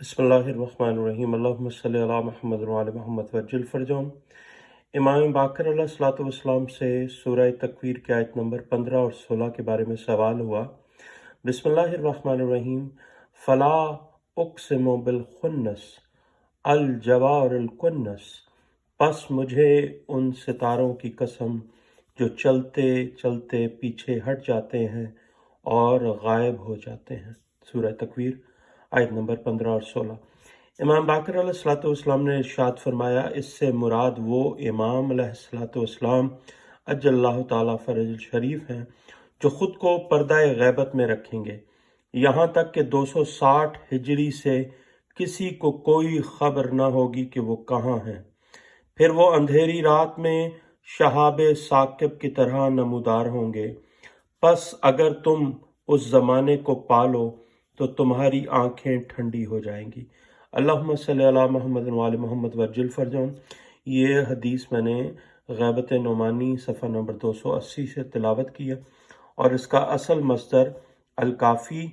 बिस्मिल्लाहिर्रहमानिर्रहीम अल्लाहुम्मा सल्लि अला मुहम्मद व आले मुहम्मद वज्जिल फरजहम। इमाम बाक़र अलैहिस्सलातु वस्सलाम से सूरह तकवीर की आयत नंबर 15 और 16 के बारे में सवाल हुआ। बिस्मिल्लाहिर्रहमानिर्रहीम। फ़ला उक़्सिमु बिल खुन्नस अल जवारिल कुन्नस, बस मुझे उन सितारों की कसम जो चलते चलते पीछे हट जाते हैं और गायब हो जाते हैं। सूरह तकवीर आयत नंबर 15 और 16। इमाम बाक़र अलैहिस्सलाम ने इरशाद फरमाया, इससे मुराद वो इमाम अलैहिस्सलाम अज्जल्लाहु ताला फ़रज शरीफ हैं जो ख़ुद को पर्दाए ग़ैबत में रखेंगे, यहाँ तक कि 260 हिजरी से किसी को कोई खबर न होगी कि वो कहाँ हैं। फिर वो अंधेरी रात में शहाबे साकिब की तरह नमूदार होंगे। बस अगर तुम उस ज़माने को पालो तो तुम्हारी आंखें ठंडी हो जाएंगी। अल्लाहुम्मा सल्लि अला मुहम्मद व आले मुहम्मद वज्जिल फरजहम। ये हदीस मैंने ग़ैबत नुमानी सफ़ा नंबर 280 से तिलावत की है और इसका असल मस्दर अल-काफ़ी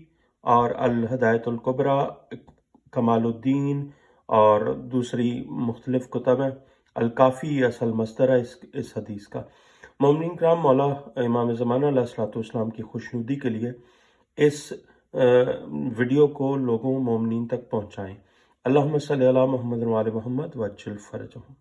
और अल-हिदायतुल कुबरा, कमालुद्दीन और दूसरी मुख्तलिफ कुतब हैं। अल-काफ़ी असल मस्दर है इस हदीस का। मोमिनीन किराम, मौला इमाम ज़माना अलैहिस्सलाम की खुशनुदी के लिए इस वीडियो को लोगों मोमिनीन तक पहुँचाएँ। अल्लाहुम्मा सल्लि अला मुहम्मद व आले मुहम्मद वज्जिल फरजहम।